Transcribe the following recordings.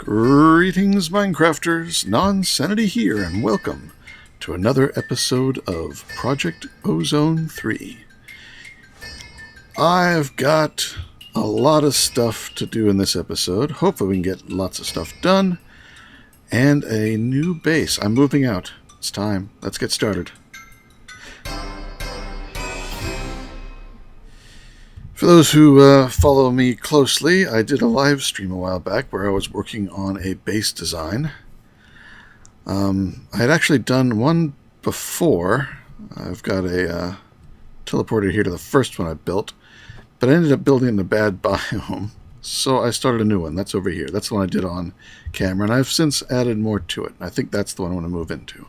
Greetings, Minecrafters! Nonsanity here, and welcome to another episode of Project Ozone 3. I've got a lot of stuff to do in this episode. Hopefully we can get lots of stuff done. And a new base. I'm moving out. It's time. Let's get started. For those who follow me closely, I did a live stream a while back where I was working on a base design. I had actually done one before. I've got a teleporter here to the first one I built, but I ended up building it in a bad biome, so I started a new one. That's over here. That's the one I did on camera, and I've since added more to it. I think that's the one I want to move into.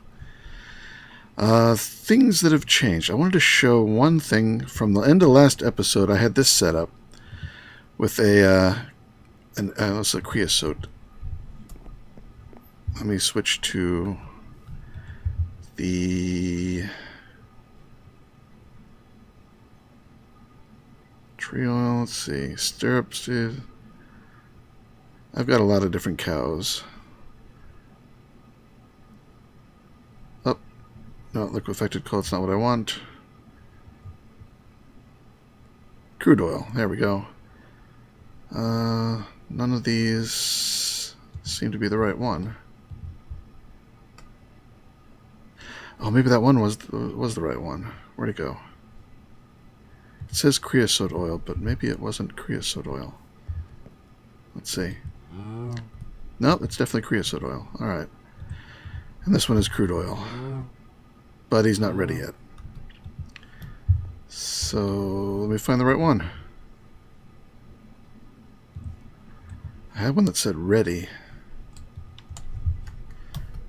Things that have changed. I wanted to show one thing from the end of the last episode. I had this set up with that's a creosote. Let me switch to the tree oil. Let's see. Stirrups. I've got a lot of different cows. No, liquefied coal, it's not what I want. Crude oil, there we go. None of these seem to be the right one. Oh, maybe that one was the right one. Where'd it go? It says creosote oil, but maybe it wasn't creosote oil. Let's see. Nope, it's definitely creosote oil. Alright. And this one is crude oil. But he's not ready yet. So let me find the right one. I had one that said ready.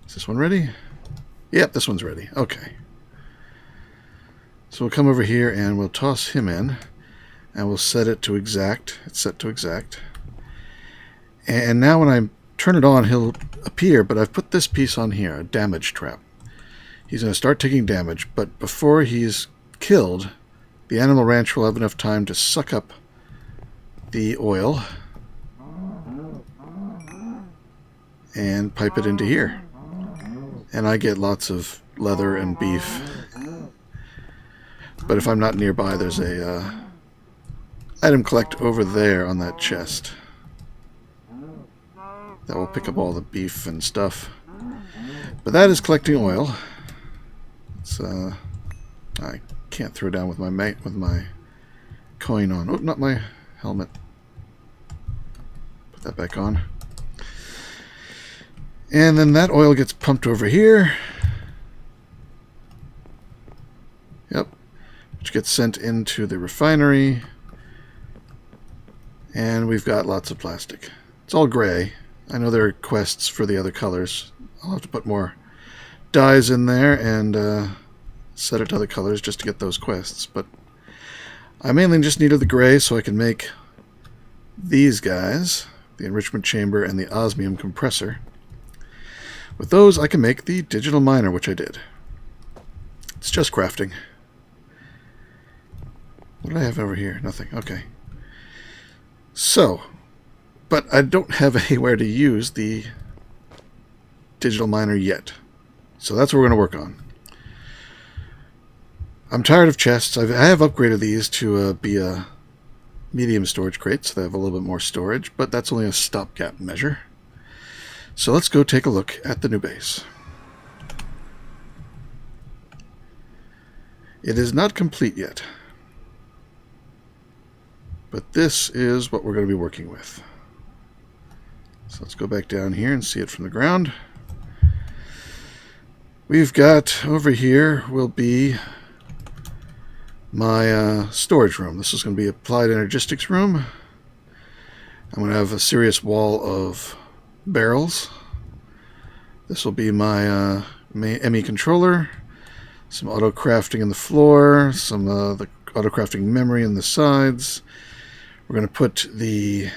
Is this one ready? Yep, this one's ready. Okay. So we'll come over here and we'll toss him in. And we'll set it to exact. It's set to exact. And now when I turn it on, he'll appear. But I've put this piece on here, a damage trap. He's going to start taking damage, but before he's killed, the animal ranch will have enough time to suck up the oil and pipe it into here. And I get lots of leather and beef. But if I'm not nearby, there's a item collect over there on that chest. That will pick up all the beef and stuff. But that is collecting oil. I can't throw down with my coin on. Oh, not my helmet. Put that back on. And then that oil gets pumped over here. Yep. Which gets sent into the refinery. And we've got lots of plastic. It's all gray. I know there are quests for the other colors. I'll have to put more dyes in there and set it to other colors just to get those quests, but I mainly just needed the gray so I can make these guys, the enrichment chamber and the osmium compressor. With those I can make the digital miner, which I did. It's just crafting. What do I have over here? Nothing. Okay. So, but I don't have anywhere to use the digital miner yet. So that's what we're going to work on. I'm tired of chests. I have upgraded these to be a medium storage crate, so they have a little bit more storage, but that's only a stopgap measure. So let's go take a look at the new base. It is not complete yet, but this is what we're going to be working with. So let's go back down here and see it from the ground. We've got over here will be my storage room. This is going to be applied energistics room. I'm going to have a serious wall of barrels. This will be my ME controller, some auto crafting in the floor, some the auto crafting memory in the sides. We're going to put the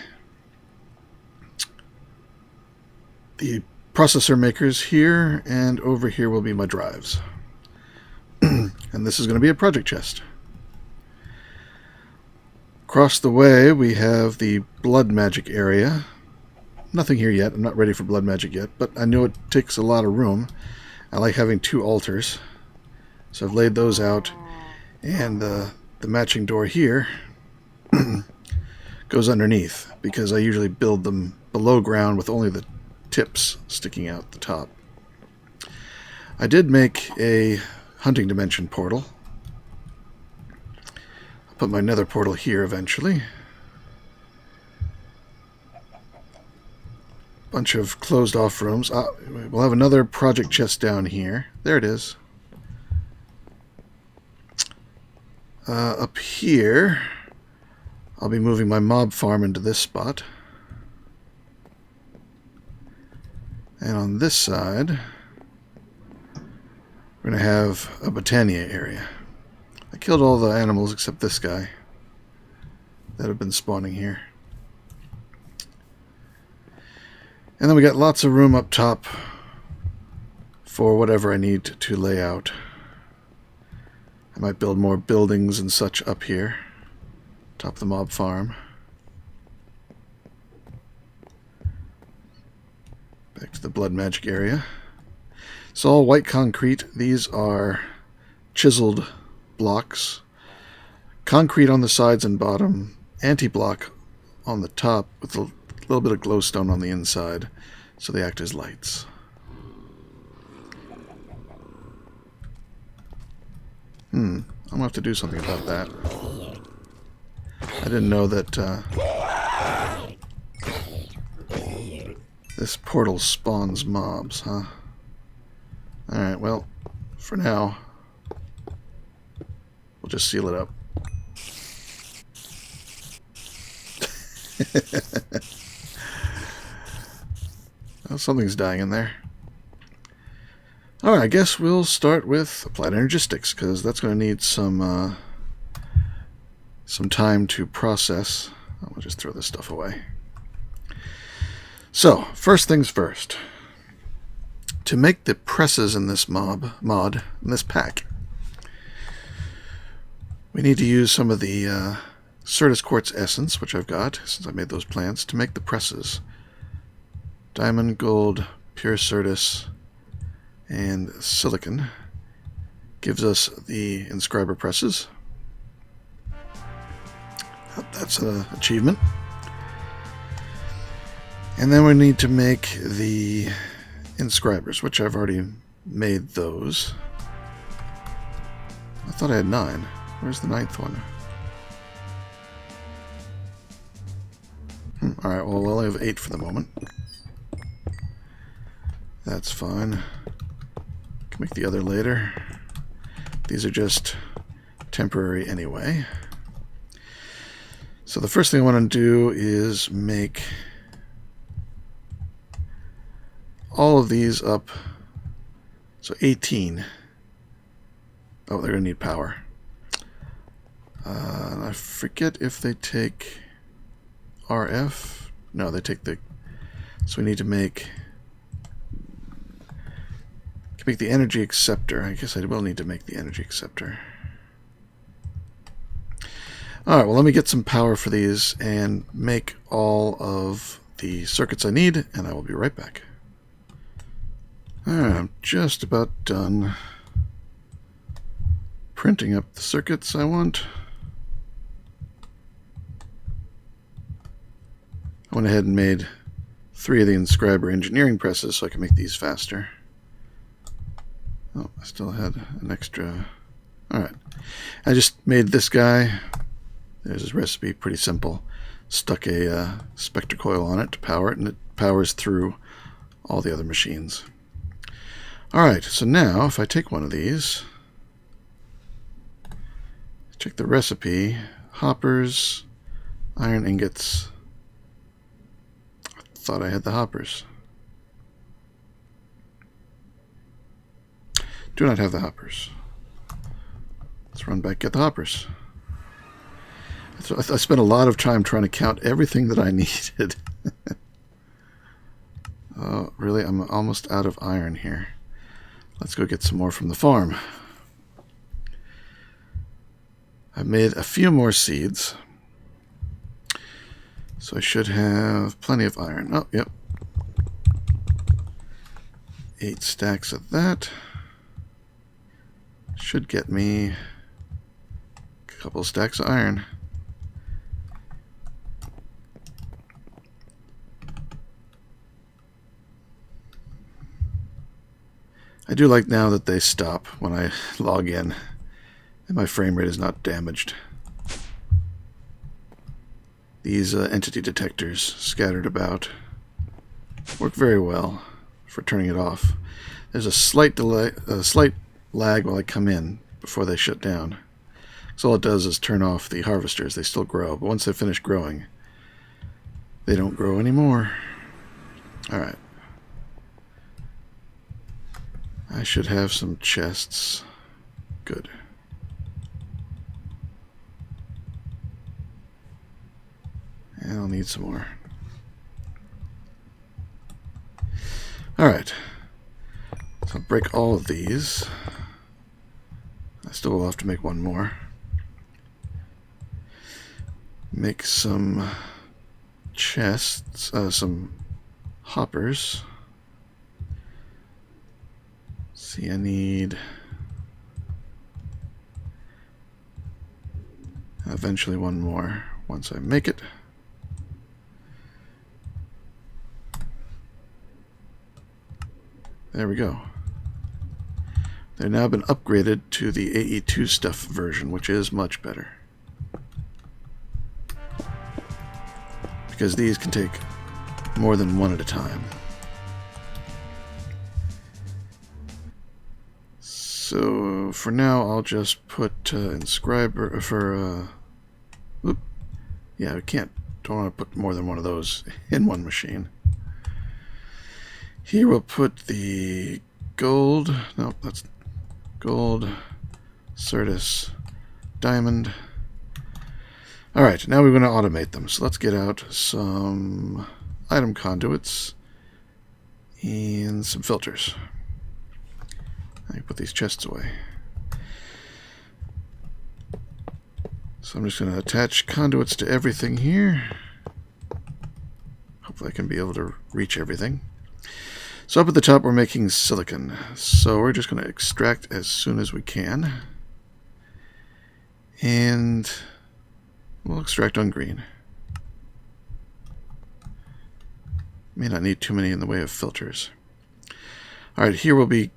processor makers here, and over here will be my drives. And this is going to be a project chest. Across the way we have the blood magic area. nothing here yet. I'm not ready for blood magic yet, but I know it takes a lot of room. I like having 2 altars, so I've laid those out, and the matching door here goes underneath, because I usually build them below ground with only the tips sticking out the top. I did make a hunting dimension portal. I'll put my nether portal here eventually. Bunch of closed off rooms. We'll have another project chest down here. There it is. Up here, I'll be moving my mob farm into this spot. And on this side, we're going to have a Botania area. I killed all the animals except this guy that have been spawning here. And then we got lots of room up top for whatever I need to lay out. I might build more buildings and such up here. Top of the mob farm. Back to the blood magic area. It's all white concrete. These are chiseled blocks. Concrete on the sides and bottom. Anti-block on the top with a little bit of glowstone on the inside, so they act as lights. I'm gonna have to do something about that. I didn't know that this portal spawns mobs, huh? Alright, well, for now, we'll just seal it up. Well, something's dying in there. Alright, I guess we'll start with applied energistics, because that's going to need some time to process. I'll just throw this stuff away. So, first things first. To make the presses in this mod, in this pack, we need to use some of the Certus Quartz Essence, which I've got, since I made those plants, to make the presses. Diamond, gold, pure Certus, and silicon gives us the inscriber presses. That's an achievement. And then we need to make the inscribers, which I've already made those. I thought I had 9. Where's the 9th one? Alright, well, we'll only have 8 for the moment. That's fine. Can make the other later. These are just temporary anyway. So the first thing I want to do is make all of these up. So 18. Oh, they're going to need power. I forget if they take RF. No, they take the... So we need to make the energy acceptor. I guess I will need to make the energy acceptor. Alright, well, let me get some power for these and make all of the circuits I need, and I will be right back. Alright, I'm just about done printing up the circuits I want. I went ahead and made 3 of the inscriber engineering presses so I can make these faster. Oh, I still had an extra. Alright. I just made this guy. There's his recipe, pretty simple. Stuck a spectre coil on it to power it, and it powers through all the other machines. Alright, so now if I take one of these, check the recipe, hoppers, iron ingots. I thought I had the hoppers. Do not have the hoppers. Let's run back, get the hoppers. I spent a lot of time trying to count everything that I needed. Oh, really? I'm almost out of iron here. Let's go get some more from the farm. I made a few more seeds. So I should have plenty of iron. Oh, yep. 8 stacks of that. Should get me a couple stacks of iron. I do like now that they stop when I log in and my frame rate is not damaged. These entity detectors scattered about work very well for turning it off. There's a slight delay, a slight lag while I come in before they shut down. So all it does is turn off the harvesters. They still grow, but once they finish growing, they don't grow anymore. Alright. I should have some chests. Good. And I'll need some more. Alright. So I'll break all of these. I still will have to make one more. Make some chests, some hoppers. See, I need eventually one more once I make it. There we go. They've now been upgraded to the AE2 stuff version, which is much better. Because these can take more than one at a time. So for now, I'll just put inscriber for. Yeah, I don't want to put more than one of those in one machine. Here we'll put the gold. No, that's gold, Certus, diamond. All right, now we're going to automate them. So let's get out some item conduits and some filters. I can put these chests away. So I'm just going to attach conduits to everything here. Hopefully I can be able to reach everything. So up at the top we're making silicon. So we're just going to extract as soon as we can. And we'll extract on green. May not need too many in the way of filters. Alright, here we'll be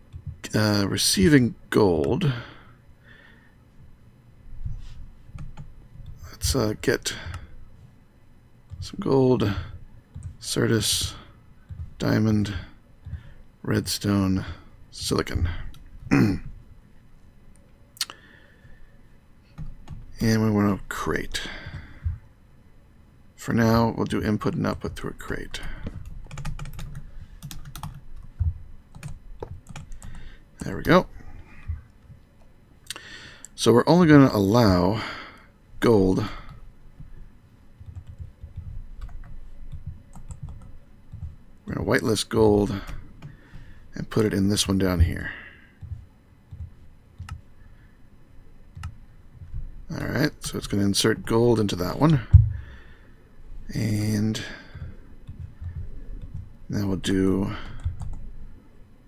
receiving gold. Let's get some gold, Certus, diamond, redstone, silicon. And we want a crate. For now, we'll do input and output through a crate. There we go. So we're only going to allow gold we're going to whitelist gold and put it in this one down here. Alright, so it's going to insert gold into that one. And now we'll do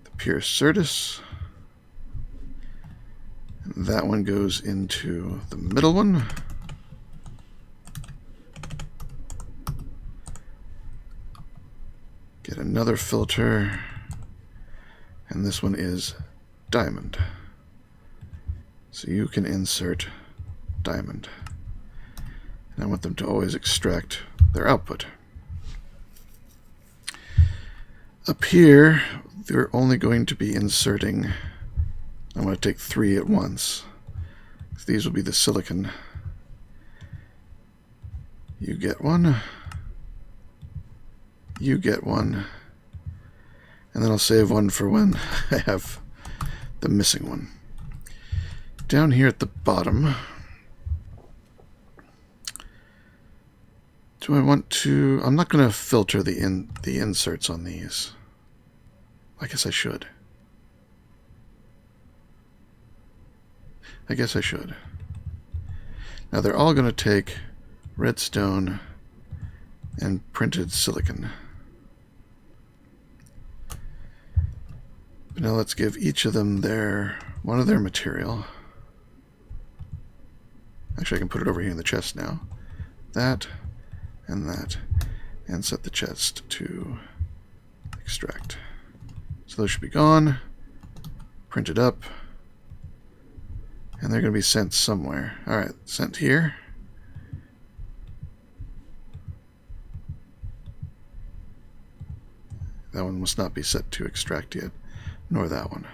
the pure Certus. And that one goes into the middle one. Get another filter. And this one is diamond. So you can insert diamond. And I want them to always extract their output. Up here, they're only going to be inserting, I'm going to take 3 at once. These will be the silicon. You get one. You get one. And then I'll save one for when I have the missing one. Down here at the bottom, do I want to... I'm not going to filter the inserts on these. I guess I should. I guess I should. Now they're all going to take redstone and printed silicon. Now let's give each of them one of their material. Actually, I can put it over here in the chest now. That, and set the chest to extract. So those should be gone. Print it up. And they're going to be sent somewhere. Alright, sent here. That one must not be set to extract yet, nor that one.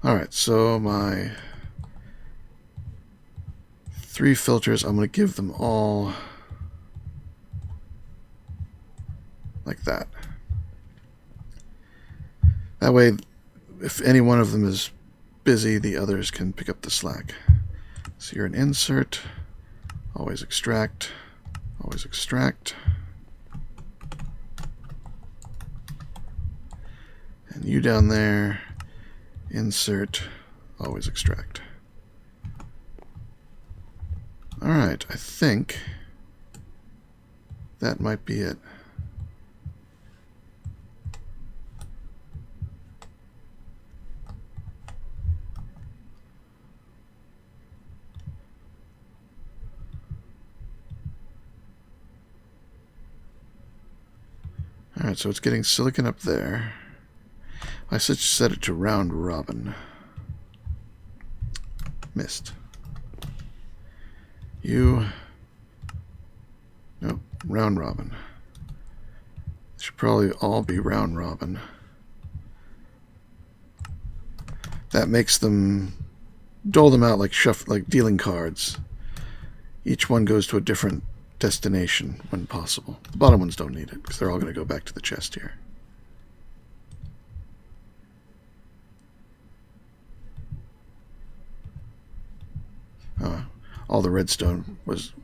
Alright, so my 3 filters, I'm going to give them all like that. That way, if any one of them is busy, the others can pick up the slack. So you're an insert, always extract, always extract. And you down there, insert, always extract. Alright, I think that might be it. Alright, so it's getting silicon up there. I should set it to round robin. Missed. You. Nope, round robin. They should probably all be round robin. That makes them dole them out like dealing cards. Each one goes to a different destination when possible. The bottom ones don't need it because they're all going to go back to the chest here. All the redstone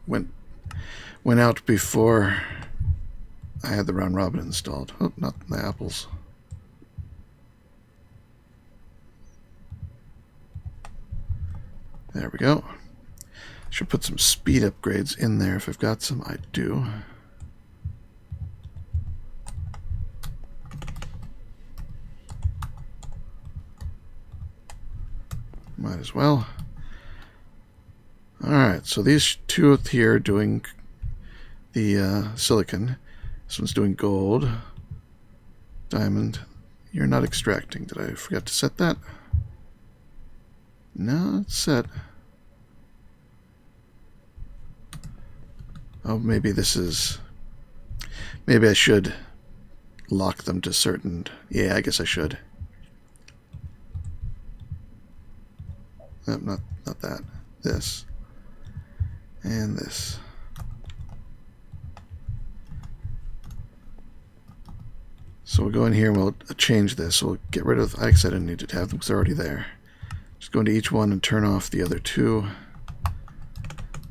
went out before I had the round robin installed. Oh, not the apples. There we go. Should put some speed upgrades in there if I've got some. I do. Might as well. Alright, so these two here are doing the silicon. This one's doing gold. Diamond. You're not extracting. Did I forget to set that? No, it's set. Oh, maybe this is... Maybe I should lock them to certain... Yeah, I guess I should. Nope, not that. This. And this. So we'll go in here and we'll change this. We'll get rid of... I didn't need to have them because they're already there. Just go into each one and turn off the other two.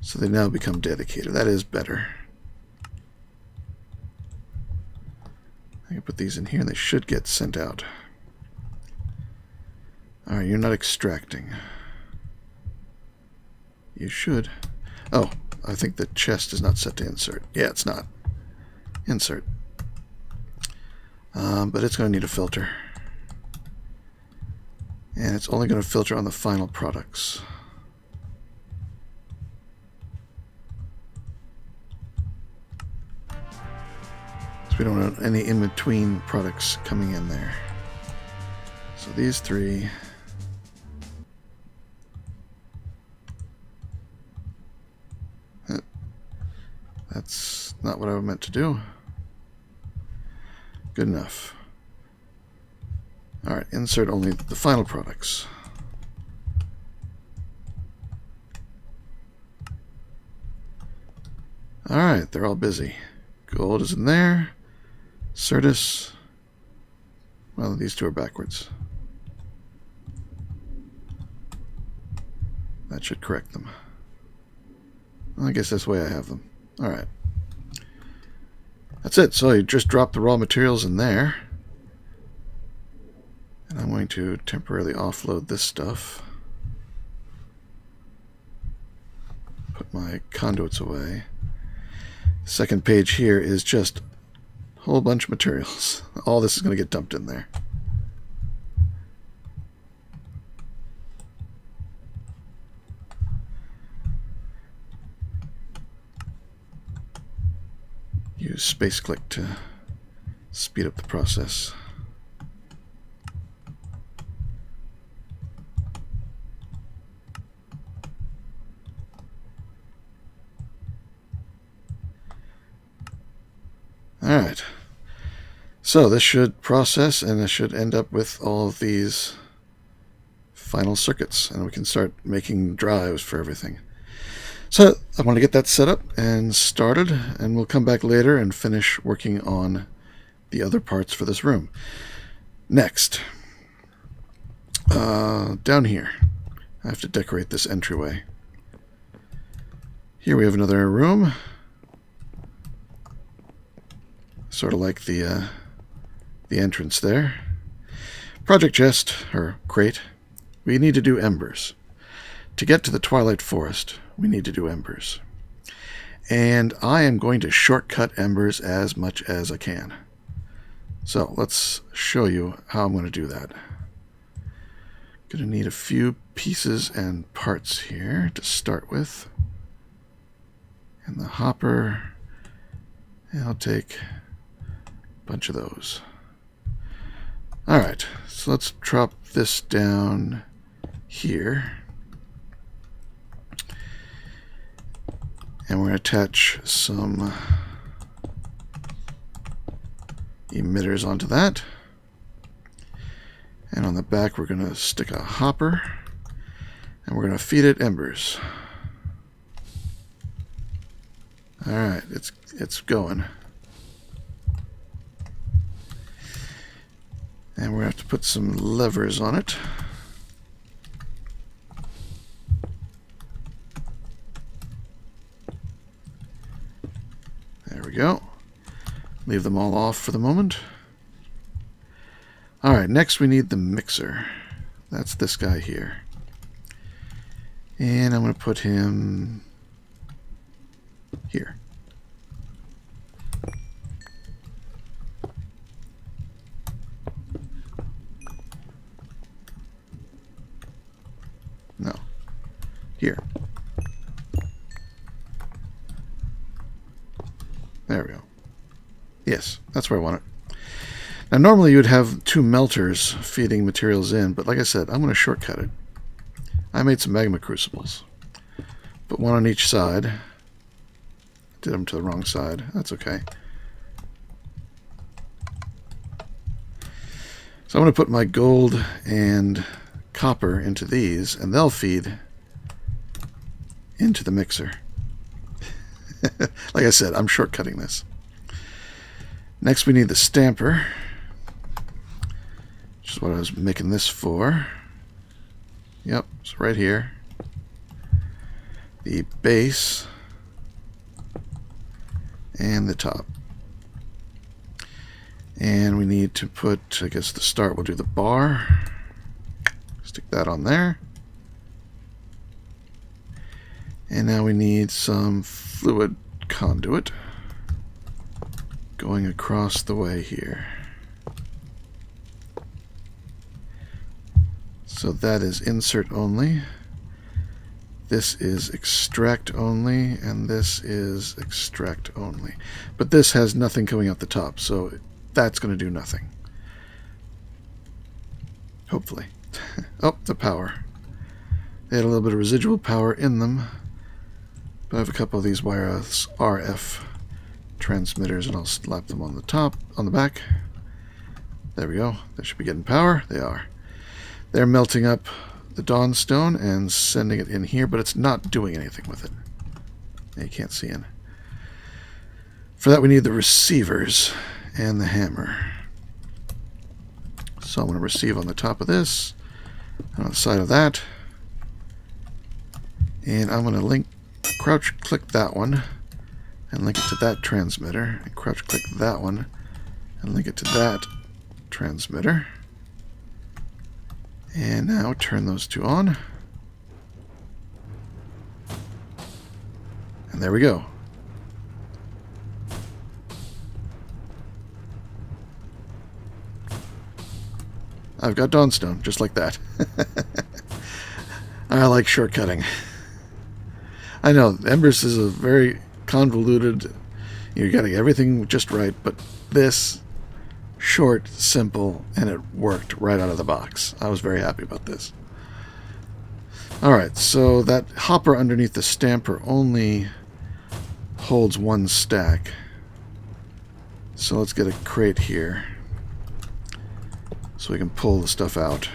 So they now become dedicated. That is better. I can put these in here and they should get sent out. Alright, you're not extracting. You should. Oh, I think the chest is not set to insert. Yeah, it's not. Insert. But it's going to need a filter. And it's only going to filter on the final products. So we don't want any in-between products coming in there. So these three... That's not what I meant to do. Good enough. Alright, insert only the final products. Alright, they're all busy. Gold is in there. Certus. Well, these two are backwards. That should correct them. I guess that's the way I have them. Alright. That's it. So you just drop the raw materials in there. And I'm going to temporarily offload this stuff. Put my conduits away. The second page here is just Whole bunch of materials. All this is going to get dumped in there. Use space click to speed up the process. Alright, so this should process and it should end up with all of these final circuits, and we can start making drives for everything. So I want to get that set up and started, and we'll come back later and finish working on the other parts for this room. Next, down here, I have to decorate this entryway. Here we have another room. Sort of like the entrance there. Project chest, or crate. We need to do embers. To get to the Twilight Forest, we need to do embers. And I am going to shortcut embers as much as I can. So let's show you how I'm going to do that. Going to need a few pieces and parts here to start with. And the hopper, and I'll take bunch of those. Alright, so let's drop this down here. And we're going to attach some emitters onto that. And on the back we're going to stick a hopper. And we're going to feed it embers. Alright, it's going. And we're going to have to put some levers on it. There we go. Leave them all off for the moment. Alright, next we need the mixer. That's this guy here. And I'm going to put him here. No. Here. There we go. Yes, that's where I want it. Now normally you would have two melters feeding materials in, but like I said, I'm going to shortcut it. I made some magma crucibles. Put one on each side. Did them to the wrong side. That's okay. So I'm going to put my gold and copper into these, and they'll feed into the mixer. Like I said, I'm shortcutting this. Next we need the stamper, which is what I was making this for. Yep, it's right here. The base and the top. And we need to put, I guess the start, we'll do the bar. Stick that on there. And now we need some fluid conduit going across the way here. So that is insert only. This is extract only, and this is extract only. But this has nothing coming out the top, so that's going to do nothing. Hopefully. Oh, the power. They had a little bit of residual power in them. But I have a couple of these wireless RF transmitters, and I'll slap them on the top, on the back. There we go. They should be getting power. They are. They're melting up the Dawnstone and sending it in here, but it's not doing anything with it. You can't see in. For that we need the receivers and the hammer. So I'm going to receive on the top of this, and on the side of that. And I'm going to link, crouch click that one, and link it to that transmitter, and crouch click that one, and link it to that transmitter. And now turn those two on. And there we go. I've got Dawnstone, just like that. I like shortcutting. I know, Embers is a very convoluted... You got to get everything just right, but this, short, simple, and it worked right out of the box. I was very happy about this. Alright, so that hopper underneath the stamper only holds one stack. So let's get a crate here so we can pull the stuff out.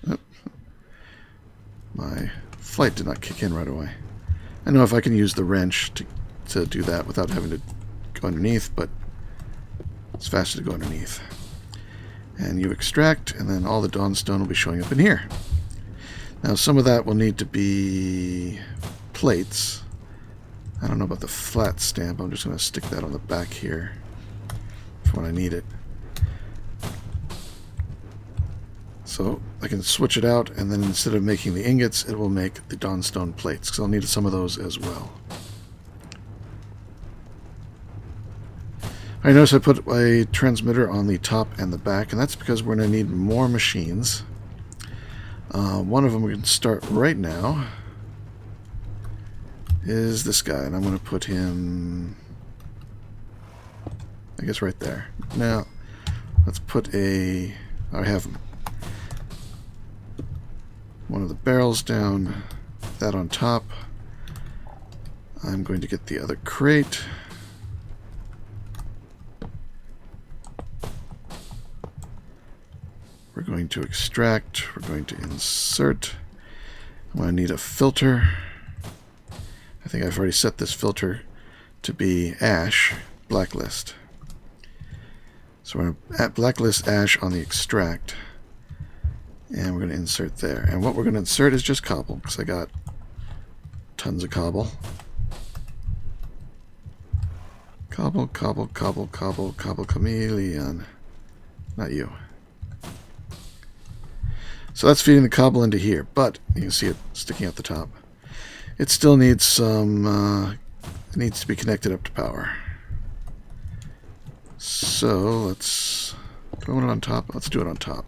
Oh, my flight did not kick in right away. I know if I can use the wrench to do that without having to go underneath, but it's faster to go underneath. And you extract, and then all the Dawnstone will be showing up in here. Now some of that will need to be plates. I don't know about the flat stamp. I'm just going to stick that on the back here for when I need it. So I can switch it out, and then instead of making the ingots, it will make the Dawnstone plates, because I'll need some of those as well. I notice I put a transmitter on the top and the back, and that's because we're going to need more machines. One of them we can start right now is this guy, and I'm going to put him, I guess, right there. Now, let's put I have one of the barrels down, that on top. I'm going to get the other crate. We're going to extract, we're going to insert. I'm going to need a filter. I think I've already set this filter to be ash, blacklist. So we're going to blacklist ash on the extract. And we're going to insert there. And what we're going to insert is just cobble, because I got tons of cobble. Cobble, cobble, cobble, cobble, cobble, chameleon. Not you. So that's feeding the cobble into here, but you can see it sticking out the top. It still needs some, it needs to be connected up to power. So let's, do I want it on top? Let's do it on top.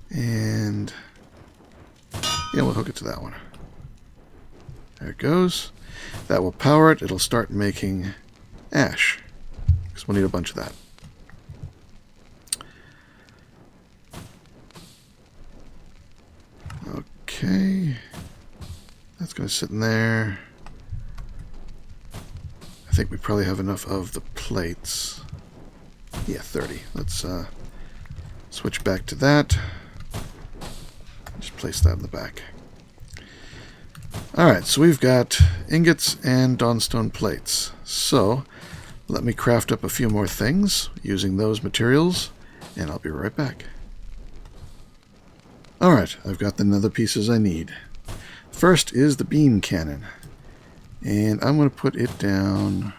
And yeah, we'll hook it to that one. There it goes. That will power it. It'll start making ash, because we'll need a bunch of that. Okay. That's going to sit in there. I think we probably have enough of the plates. Yeah, 30. Let's switch back to that. Just place that in the back. Alright, so we've got ingots and Dawnstone plates. So, let me craft up a few more things using those materials, and I'll be right back. Alright, I've got the nether pieces I need. First is the beam cannon. And I'm going to put it down...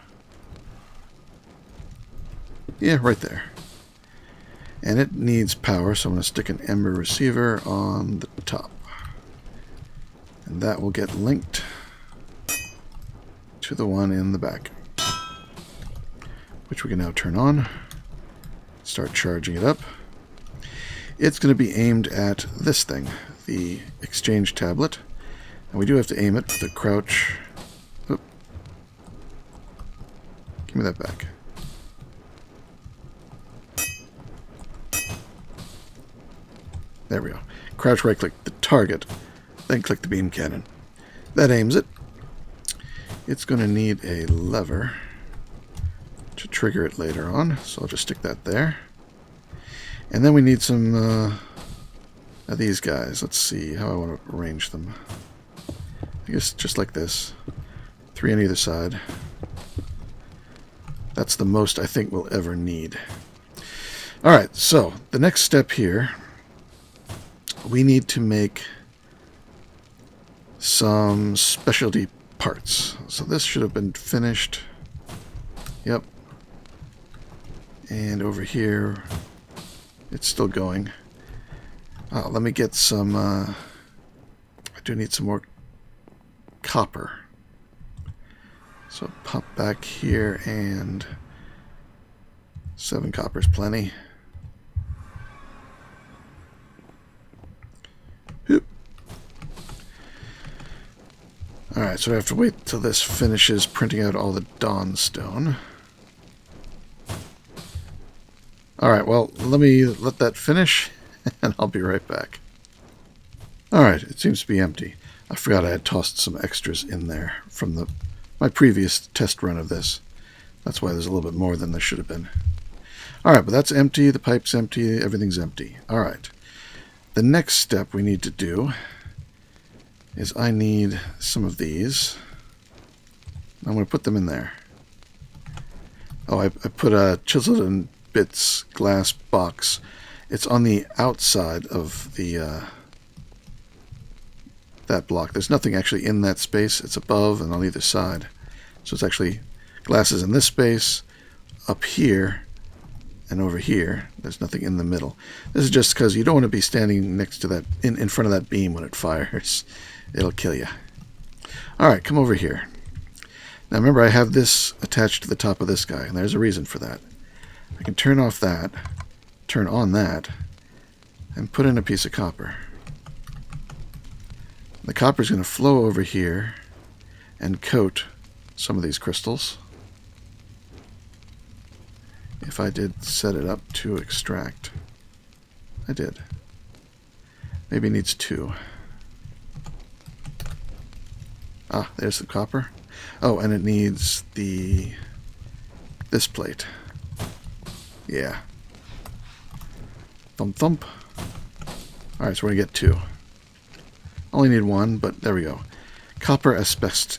yeah, right there. And it needs power, so I'm going to stick an ember receiver on the top. And that will get linked to the one in the back, which we can now turn on. Start charging it up. It's going to be aimed at this thing, the exchange tablet. And we do have to aim it with a crouch. Oop. Give me that back. There we go. Crouch right click the target, then click the beam cannon. That aims it. It's going to need a lever to trigger it later on, so I'll just stick that there. And then we need some of these guys. Let's see how I want to arrange them. I guess just like this. 3 on either side. That's the most I think we'll ever need. Alright, so the next step here, we need to make some specialty parts. So this should have been finished. Yep. And over here, it's still going. Let me get some, I do need some more copper. So pop back here, and 7 copper's plenty. Oop. Alright, so I have to wait till this finishes printing out all the Dawnstone. Alright, well, let that finish, and I'll be right back. Alright, it seems to be empty. I forgot I had tossed some extras in there from my previous test run of this. That's why there's a little bit more than there should have been. Alright, but that's empty, the pipe's empty, everything's empty. Alright. The next step we need to do is I need some of these. I'm going to put them in there. Oh, I put a chiseled in bits glass box. It's on the outside of the that block. There's nothing actually in that space. It's above and on either side. So it's actually glasses in this space, up here, and over here. There's nothing in the middle. This is just because you don't want to be standing next to that, in front of that beam when it fires. It'll kill you. Alright, come over here. Now remember, I have this attached to the top of this guy, and there's a reason for that. I can turn off that, turn on that, and put in a piece of copper. The copper is going to flow over here and coat some of these crystals. If I did set it up to extract. I did. Maybe it needs 2. Ah, there's the copper. Oh, and it needs this plate. Yeah. Thump thump. Alright, so we're going to get 2. Only need 1, but there we go. Copper aspectus.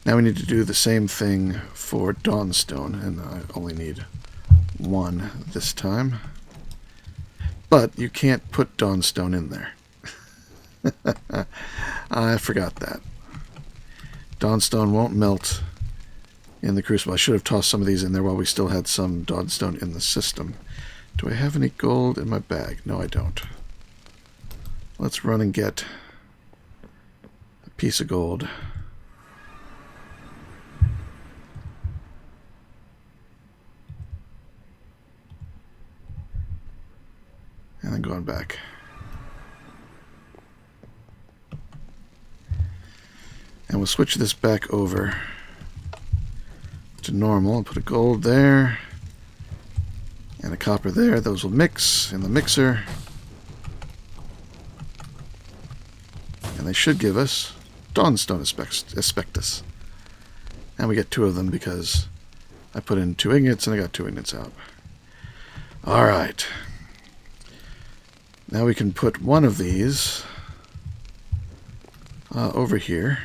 Now we need to do the same thing for Dawnstone, and I only need 1 this time. But you can't put Dawnstone in there. I forgot that. Dawnstone won't melt in the crucible. I should have tossed some of these in there while we still had some Dawnstone in the system. Do I have any gold in my bag? No, I don't. Let's run and get a piece of gold. And then going back. And we'll switch this back over to normal and put a gold there and a copper there. Those will mix in the mixer. And they should give us Dawnstone aspectus. And we get 2 of them because I put in 2 ingots and I got 2 ingots out. Alright. Now we can put one of these over here.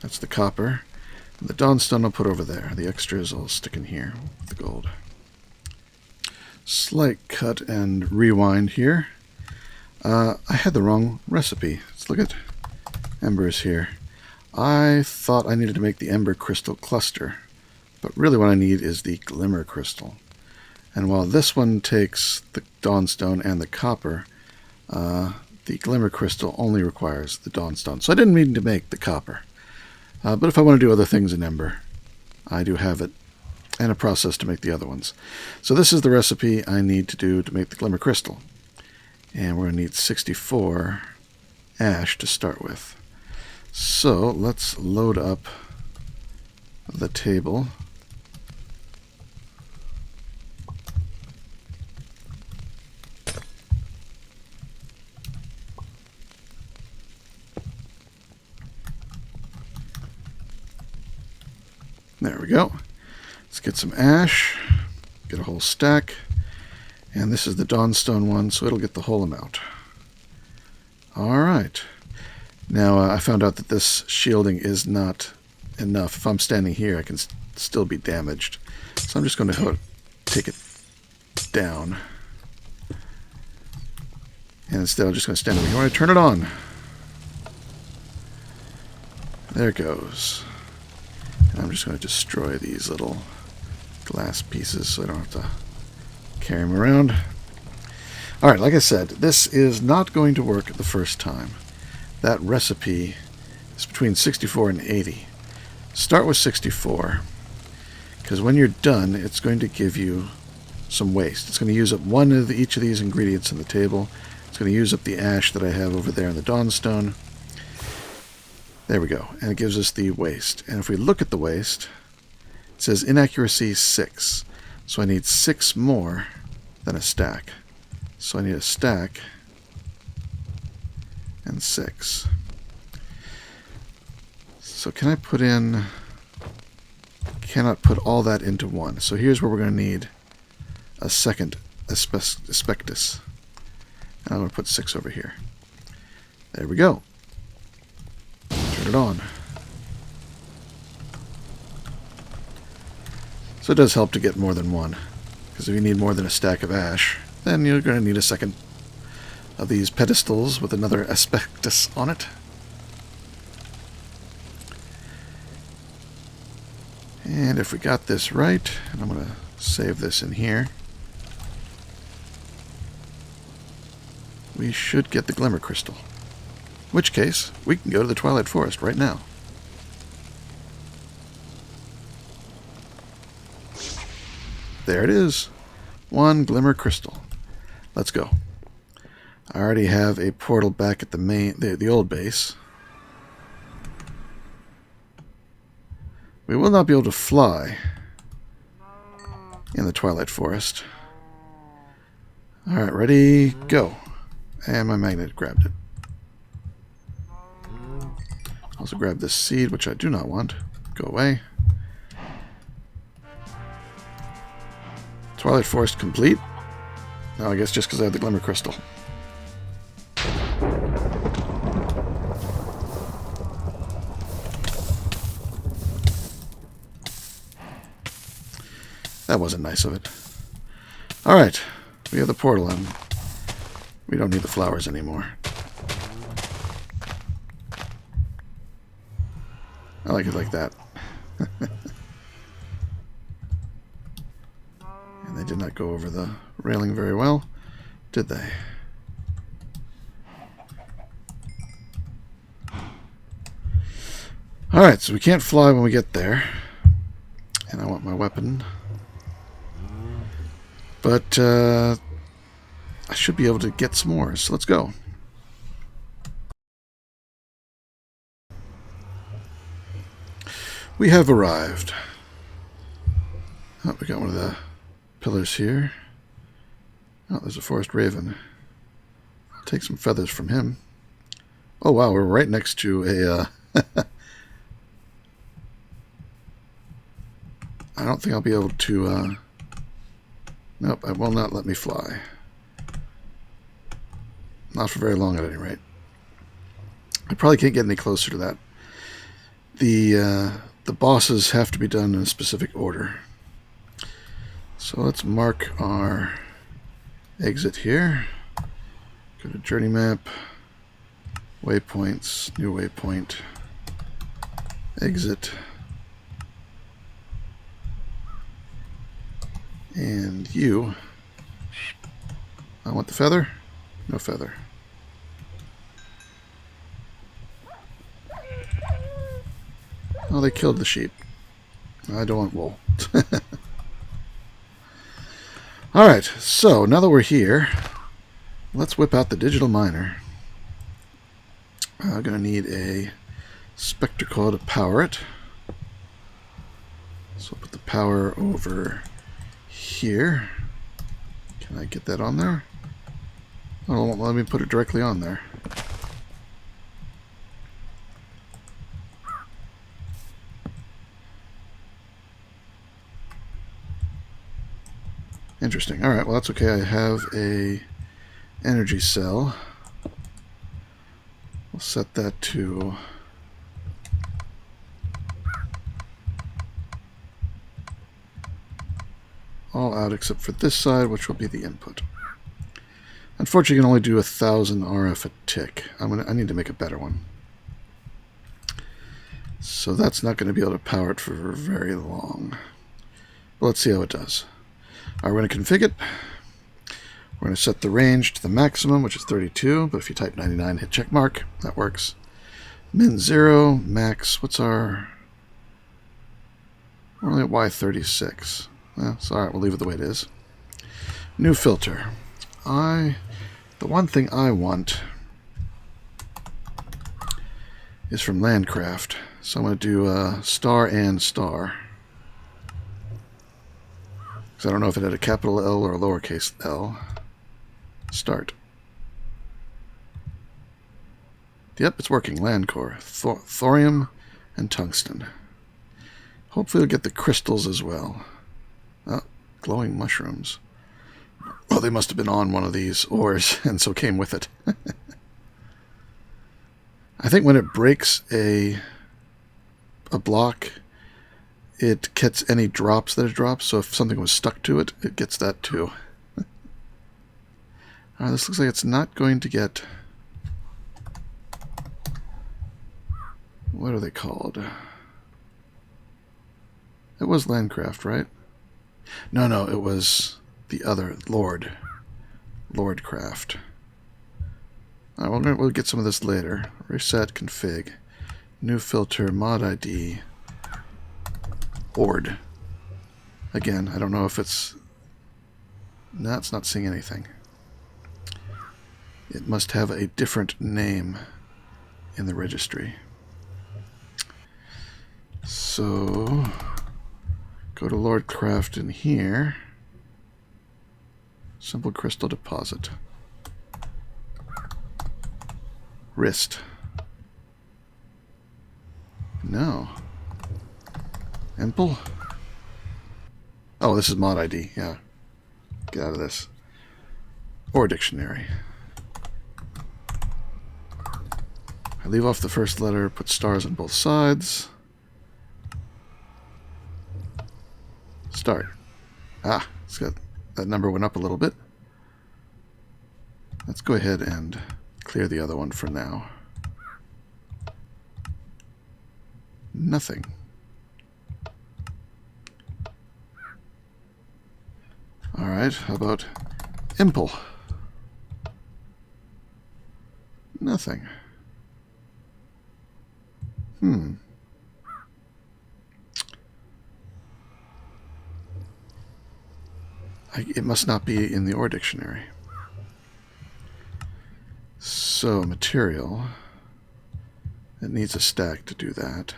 That's the copper. And the Dawnstone I'll put over there. The extras I'll stick in here with the gold. Slight cut and rewind here. I had the wrong recipe. Let's look at Embers here. I thought I needed to make the Ember crystal cluster, but really what I need is the glimmer crystal. And while this one takes the Dawnstone and the copper, the glimmer crystal only requires the Dawnstone. So I didn't mean to make the copper. But if I want to do other things in Ember, I do have it and a process to make the other ones. So this is the recipe I need to do to make the glimmer crystal. And we're going to need 64 ash to start with. So let's load up the table. There we go. Let's get some ash, get a whole stack, and this is the Dawnstone one, so it'll get the whole amount. Alright. Now I found out that this shielding is not enough. If I'm standing here, I can still be damaged. So I'm just going to take it down. And instead I'm just going to stand over here. I want to turn it on. There it goes. And I'm just going to destroy these little glass pieces so I don't have to carry them around. Alright, like I said, this is not going to work the first time. that recipe is between 64 and 80. Start with 64, because when you're done, it's going to give you some waste. It's going to use up one of each of these ingredients in the table. It's going to use up the ash that I have over there in the Dawnstone. There we go. And it gives us the waste. And if we look at the waste, it says inaccuracy 6. So I need 6 more than a stack. So I need a stack and 6. So can I put in... Cannot put all that into one. So here's where we're going to need a second aspectus. And I'm going to put 6 over here. There we go. Turn it on. So it does help to get more than one. Because if you need more than a stack of ash, then you're going to need a second of these pedestals with another aspectus on it. And if we got this right, and I'm going to save this in here, we should get the glimmer crystal. In which case, we can go to the Twilight Forest right now. There it is. 1 glimmer crystal. Let's go. I already have a portal back at the old base. We will not be able to fly in the Twilight Forest. Alright, ready, go. And my magnet grabbed it. Also grab this seed, which I do not want. Go away. Twilight Forest complete. No, I guess just because I have the glimmer crystal. That wasn't nice of it. Alright, we have the portal and we don't need the flowers anymore. I like it like that. And they did not go over the railing very well, did they? Alright, so we can't fly when we get there. And I want my weapon. But I should be able to get some more, so let's go. We have arrived. Oh, we got one of the pillars here. Oh, there's a forest raven. I'll take some feathers from him. Oh wow, we're right next to a... I don't think I'll be able to... Nope, it will not let me fly. Not for very long at any rate. I probably can't get any closer to that. The bosses have to be done in a specific order. So let's mark our exit here. Go to journey map, waypoints, new waypoint, exit, and you. I want the feather. No feather. Oh, they killed the sheep. I don't want wool. Alright, so now that we're here, let's whip out the digital miner. I'm going to need a spectacle to power it. So I'll put the power over here. Can I get that on there? Oh, it won't let me put it directly on there. Interesting. Alright, well that's okay. I have a energy cell. We'll set that to all out except for this side, which will be the input. Unfortunately, you can only do 1,000 RF a tick. I need to make a better one. So that's not going to be able to power it for very long. But let's see how it does. Alright, we're going to configure it. We're going to set the range to the maximum, which is 32, but if you type 99, hit check mark. That works. Min 0, max, what's our... We're only at Y36. Well, it's alright, we'll leave it the way it is. New filter. The one thing I want is from Landcraft. So I'm going to do star and star. Because I don't know if it had a capital L or a lowercase l. Start. Yep, it's working. Landcore. Thorium and tungsten. Hopefully we'll get the crystals as well. Oh, glowing mushrooms. Well, they must have been on one of these ores, and so came with it. I think when it breaks a block, it gets any drops that it drops, so if something was stuck to it, it gets that too. This looks like it's not going to get... What are they called? It was Landcraft, right? No, it was the other, Lordcraft. Alright, we'll get some of this later. Reset config. New filter, mod ID. Ord. Again, I don't know if it's... No, it's not seeing anything. It must have a different name in the registry. So, go to Lordcraft in here. Simple crystal deposit. Wrist. No. Imple? Oh, this is mod ID. Yeah. Get out of this. Or dictionary. I leave off the first letter, put stars on both sides. Start. Ah, it's got that number went up a little bit. Let's go ahead and clear the other one for now. Nothing. Alright, how about Imple? Nothing. It must not be in the OR dictionary. So, material. It needs a stack to do that.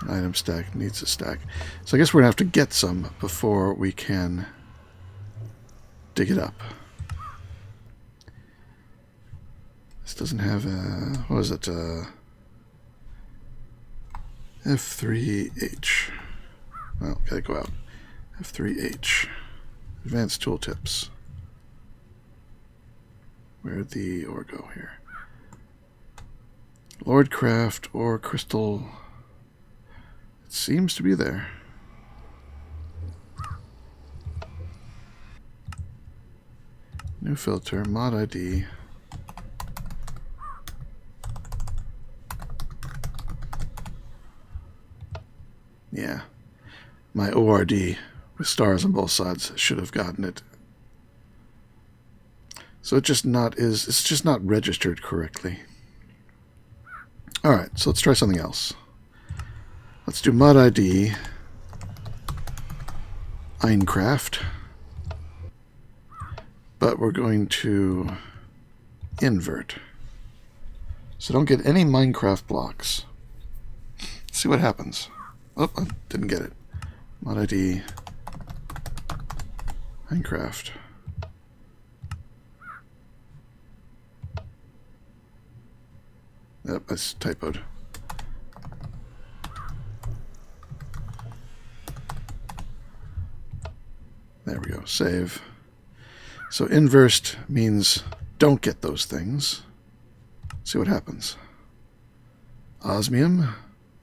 An item stack needs a stack. So I guess we're going to have to get some before we can dig it up. This doesn't have a... What is it? F3H. Well, gotta go out. F3H. Advanced tooltips. Where'd the ore go here? Lordcraft or crystal. It seems to be there. New filter, mod ID. Yeah. My ORD with stars on both sides should have gotten it. So it's just not registered correctly. Alright, so let's try something else. Let's do mod ID Minecraft. But we're going to invert. So don't get any Minecraft blocks. Let's see what happens. Oh, I didn't get it. Mod ID Minecraft. Yep, that's typoed. There we go. Save. So inversed means don't get those things. See what happens. Osmium,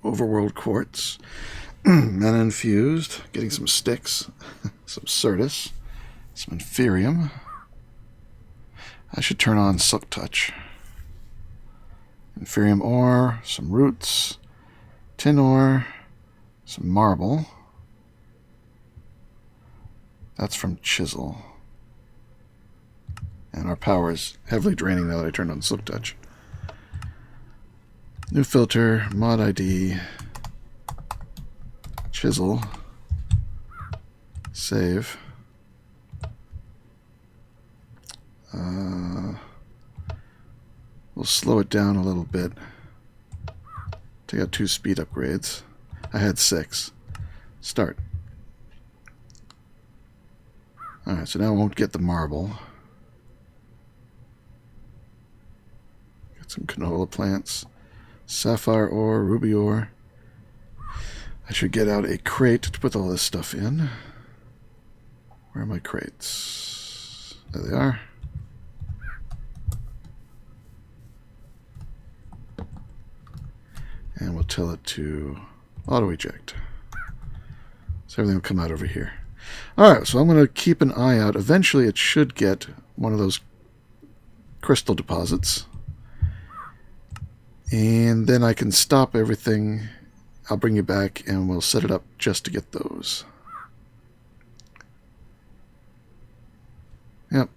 overworld quartz, mana infused, getting some sticks, some certus, some inferium. I should turn on silk touch. Inferium ore, some roots, tin ore, some marble. That's from chisel. And our power is heavily draining now that I turned on Silk Touch. New filter, mod ID, chisel, save. We'll slow it down a little bit. Take out 2 speed upgrades. I had 6. Start. Alright, so now I won't get the marble. Got some canola plants. Sapphire ore, ruby ore. I should get out a crate to put all this stuff in. Where are my crates? There they are. And we'll tell it to auto-eject. So everything will come out over here. Alright, so I'm going to keep an eye out. Eventually it should get one of those crystal deposits. And then I can stop everything. I'll bring you back and we'll set it up just to get those. Yep.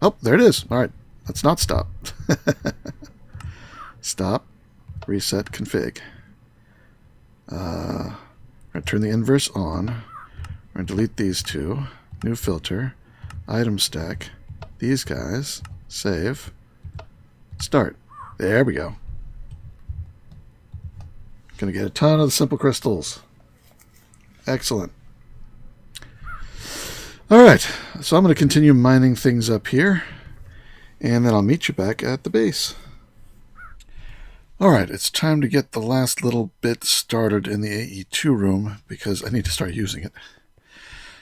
Oh, there it is. Alright, let's not stop. Stop. Reset config. I'm going to turn the inverse on. We're going to delete these 2. New filter. Item stack. These guys. Save. Start. There we go. Going to get a ton of the simple crystals. Excellent. Alright, so I'm going to continue mining things up here. And then I'll meet you back at the base. Alright, it's time to get the last little bit started in the AE2 room because I need to start using it.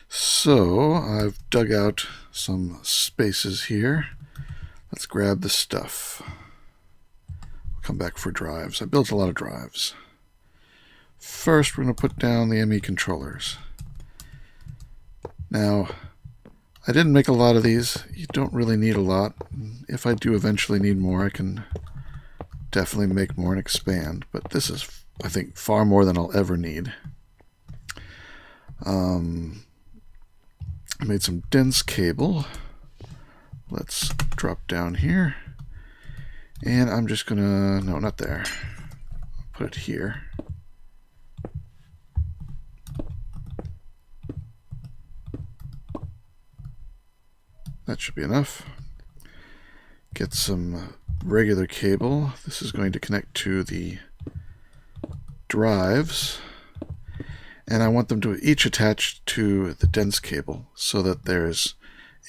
So, I've dug out some spaces here. Let's grab the stuff. We'll come back for drives. I built a lot of drives. First, we're going to put down the ME controllers. Now, I didn't make a lot of these. You don't really need a lot. If I do eventually need more, I can definitely make more and expand, but this is, I think, far more than I'll ever need. I made some dense cable. Let's drop down here. And I'm just gonna, no, not there. Put it here. That should be enough. Get some regular cable. This is going to connect to the drives. And I want them to each attach to the dense cable so that there's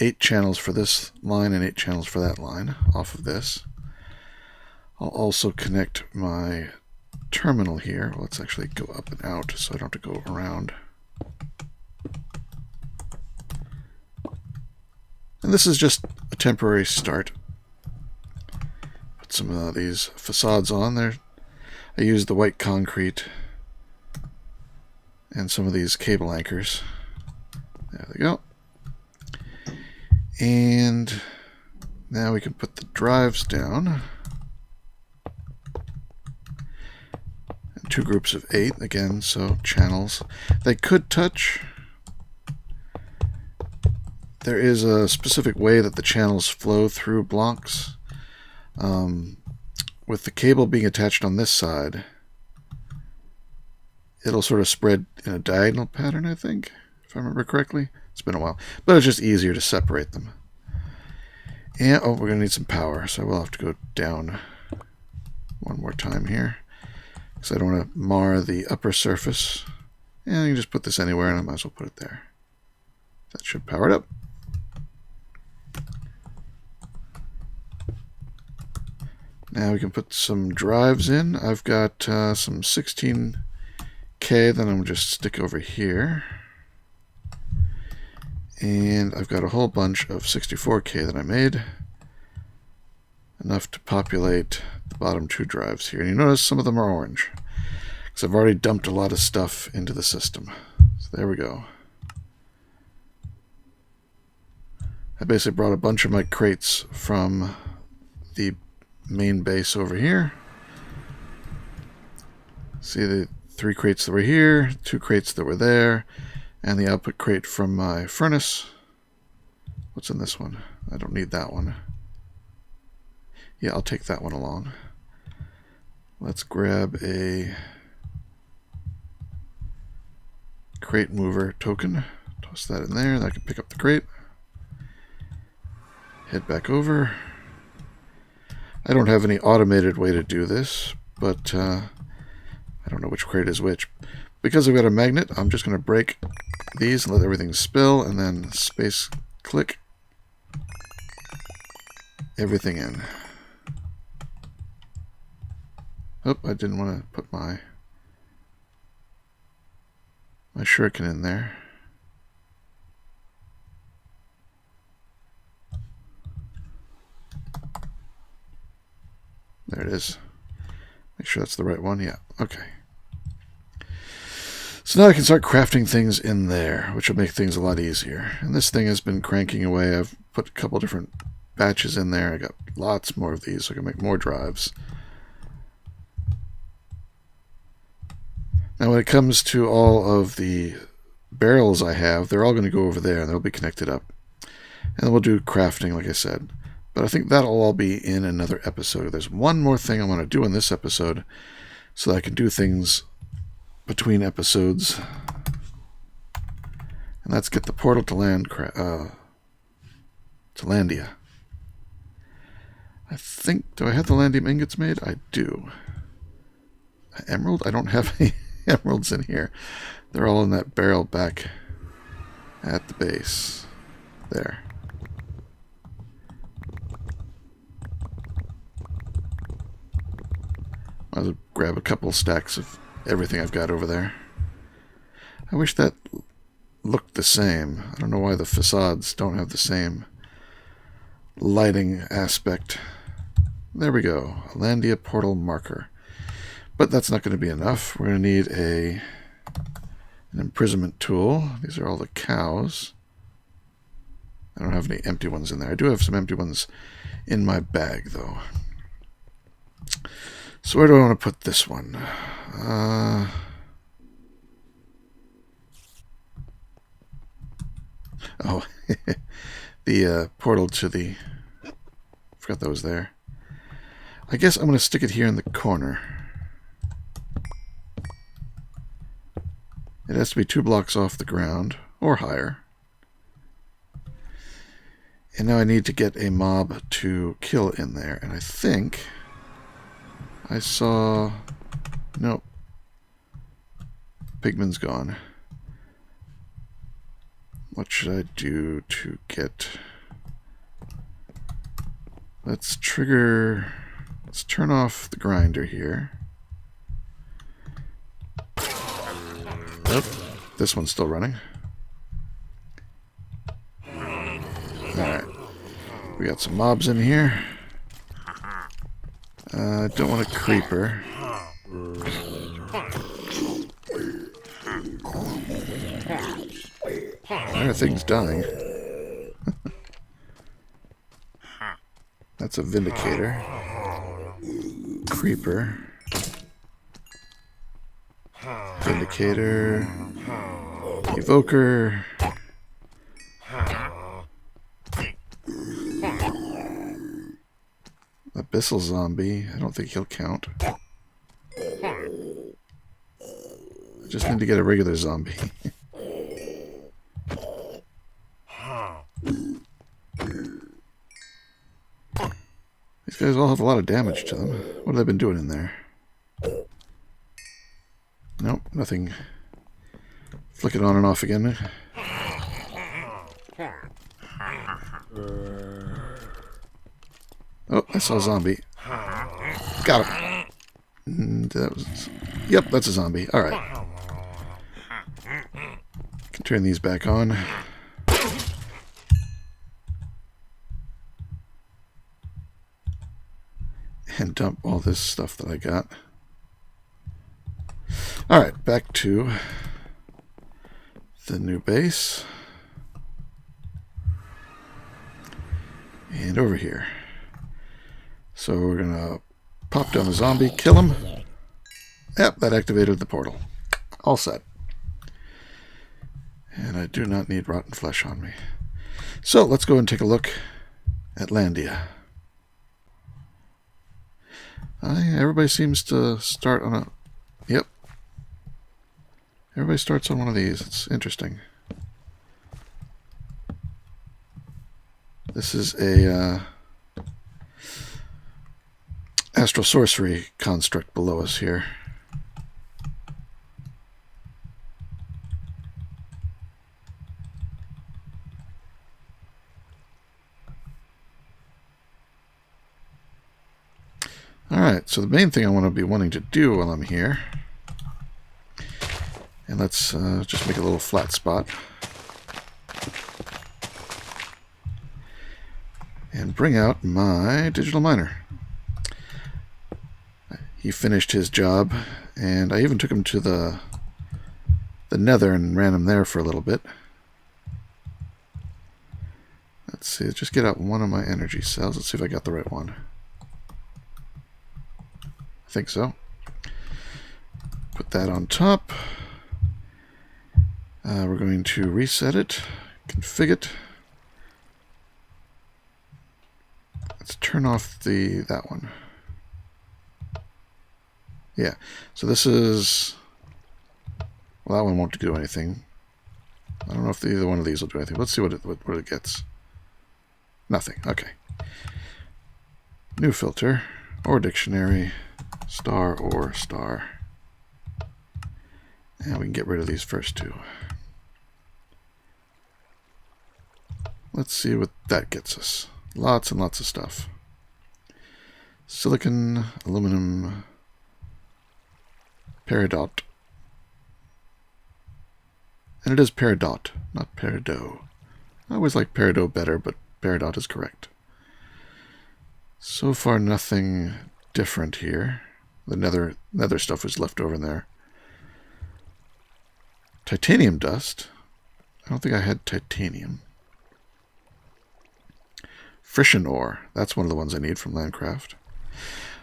8 channels for this line and 8 channels for that line off of this. I'll also connect my terminal here. Let's actually go up and out so I don't have to go around. And this is just a temporary start. Put some of these facades on there. I used the white concrete and some of these cable anchors. There they go. And now we can put the drives down. And 2 groups of 8 again, so channels. They could touch. There is a specific way that the channels flow through blocks. With the cable being attached on this side, it'll sort of spread in a diagonal pattern, I think, if I remember correctly. It's been a while, but it's just easier to separate them. And, oh, we're going to need some power, so I will have to go down one more time here, because I don't want to mar the upper surface. And you can just put this anywhere, and I might as well put it there. That should power it up. Now we can put some drives in. I've got some 16K that I'm just stick over here. And I've got a whole bunch of 64K that I made. Enough to populate the bottom 2 drives here. And you notice some of them are orange, because I've already dumped a lot of stuff into the system. So there we go. I basically brought a bunch of my crates from the main base over here. See the 3 crates that were here, 2 crates that were there, and the output crate from my furnace. What's in this one? I don't need that one. Yeah, I'll take that one along. Let's grab a crate mover token. Toss that in there. That can pick up the crate. Head back over. I don't have any automated way to do this, but I don't know which crate is which. Because I've got a magnet, I'm just going to break these and let everything spill, and then space click everything in. Oh, I didn't want to put my shuriken in there. There it is. Make sure that's the right one. Yeah, okay. So now I can start crafting things in there, which will make things a lot easier. And this thing has been cranking away. I've put a couple different batches in there. I got lots more of these, so I can make more drives. Now when it comes to all of the barrels I have, they're all going to go over there and they'll be connected up. And then we'll do crafting, like I said. But I think that'll all be in another episode. There's one more thing I want to do in this episode so that I can do things between episodes. And that's get the portal to Landia. I think, do I have the Landium ingots made? I do. Emerald? I don't have any emeralds in here. They're all in that barrel back at the base. There. I'll grab a couple stacks of everything I've got over there. I wish that looked the same. I don't know why the facades don't have the same lighting aspect. There we go. A Landia portal marker. But that's not going to be enough. We're going to need an imprisonment tool. These are all the cows. I don't have any empty ones in there. I do have some empty ones in my bag, though. So where do I want to put this one? Oh, the portal to the... forgot that was there. I guess I'm going to stick it here in the corner. It has to be 2 blocks off the ground, or higher. And now I need to get a mob to kill in there, and I think I saw... nope. Pigman's gone. What should I do to get... let's trigger... let's turn off the grinder here. Nope. This one's still running. Alright. We got some mobs in here. Don't want a creeper. Everything's dying. That's a Vindicator. Creeper. Vindicator. Evoker. Abyssal Zombie. I don't think he'll count. I just need to get a regular zombie. These guys all have a lot of damage to them. What have they been doing in there? Nope, nothing. Flick it on and off again. Oh, I saw a zombie. Got him. That was... yep, that's a zombie. Alright. Can turn these back on. And dump all this stuff that I got. Alright, back to the new base. And over here. So we're going to pop down the zombie, kill him. Yep, that activated the portal. All set. And I do not need rotten flesh on me. So let's go and take a look Atlantia. Everybody seems to start on a... Yep. Everybody starts on one of these. It's interesting. This is a astral sorcery construct below us here. Alright, so the main thing I want to be wanting to do while I'm here, and let's just make a little flat spot, and bring out my digital miner. He finished his job, and I even took him to the nether and ran him there for a little bit. Let's see, just get out one of my energy cells. Let's see if I got the right one. I think so. Put that on top. We're going to reset it, config it. Let's turn off that one. Yeah, so this is... Well, that one won't do anything. I don't know if either one of these will do anything. Let's see what it gets. Nothing. Okay. New filter, or dictionary, star or star. And we can get rid of these first two. Let's see what that gets us. Lots and lots of stuff. Silicon, aluminum, peridot. And it is peridot, not peridot. I always like peridot better, but peridot is correct. So far, nothing different here. The nether stuff was left over in there. Titanium dust. I don't think I had titanium. Frisson ore. That's one of the ones I need from Landcraft.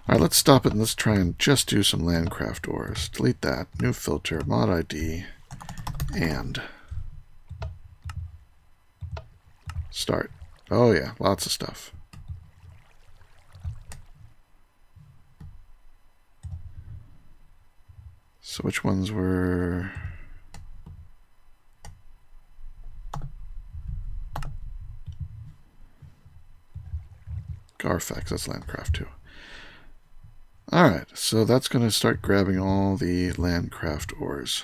Alright, let's stop it and let's try and just do some Landcraft ores. Delete that. New filter. Mod ID. And. Start. Oh yeah, lots of stuff. So which ones were... Garfax, that's Landcraft too. Alright, so that's going to start grabbing all the Landcraft ores.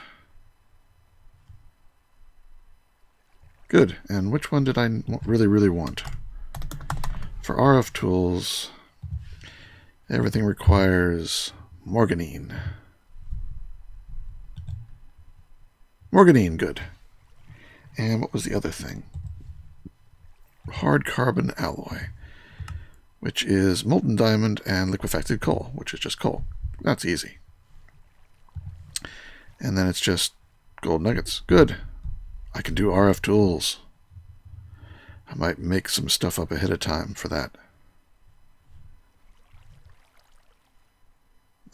Good, and which one did I really want? For RF tools, everything requires Morganine. Morganine, good. And what was the other thing? Hard carbon alloy, which is molten diamond and liquefied coal, which is just coal. That's easy. And then it's just gold nuggets. Good. I can do RF tools. I might make some stuff up ahead of time for that.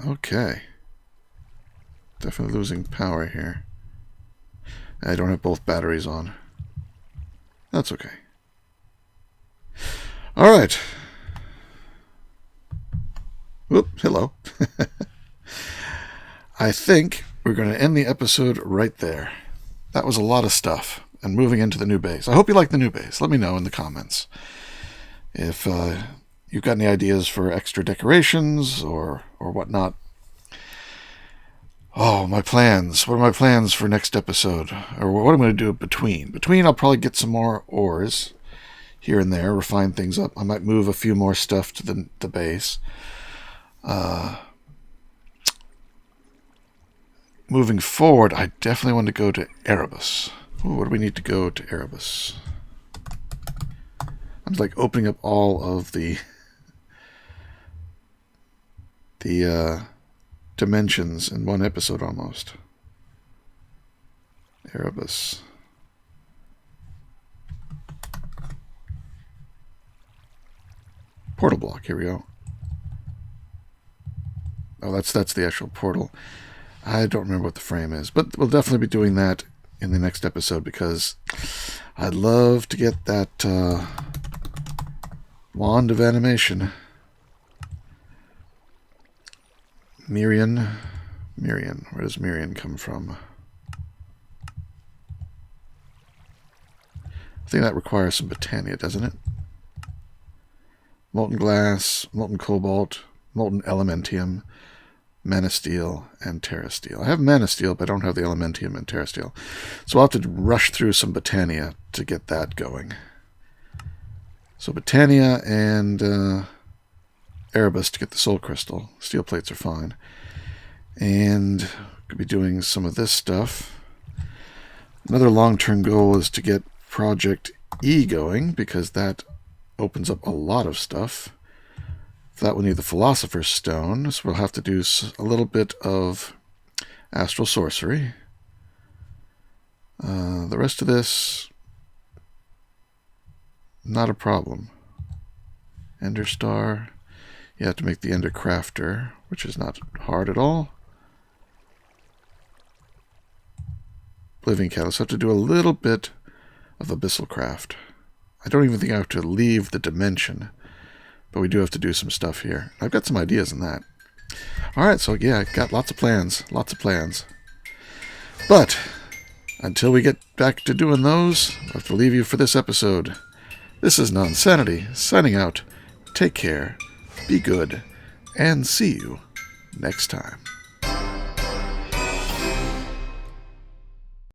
Okay. Definitely losing power here. I don't have both batteries on. That's okay. Alright. Whoop, hello. I think we're going to end the episode right there. That was a lot of stuff. And moving into the new base. I hope you like the new base. Let me know in the comments. If you've got any ideas for extra decorations or whatnot. Oh, my plans. What are my plans for next episode? Or what I'm going to do between. Between, I'll probably get some more ores here and there. Refine things up. I might move a few more stuff to the base. Moving forward, I definitely want to go to Erebus. Ooh, what do we need to go to Erebus? I'm like opening up all of the dimensions in one episode almost. Erebus. Portal block, here we go. Oh, that's the actual portal. I don't remember what the frame is, but we'll definitely be doing that in the next episode because I'd love to get that Wand of animation. Mirian. Mirian. Where does Mirian come from? I think that requires some Botania, doesn't it? Molten glass, molten cobalt, molten elementium, manasteel, and terrasteel. I have manasteel, but I don't have the elementium and terrasteel. So I'll have to rush through some Botania to get that going. So Botania and Erebus to get the soul crystal. Steel plates are fine. And could be doing some of this stuff. Another long-term goal is to get Project E going, because that opens up a lot of stuff. For that we'll need the Philosopher's Stone, so we'll have to do a little bit of astral sorcery. The rest of this, not a problem. Ender Star, you have to make the Ender Crafter, which is not hard at all. Living Catalyst, I have to do a little bit of Abyssal Craft. I don't even think I have to leave the dimension, but we do have to do some stuff here. I've got some ideas in that. Alright, so yeah, I've got lots of plans. But until we get back to doing those, I have to leave you for this episode. This is Nonsanity, signing out. Take care, be good, and see you next time.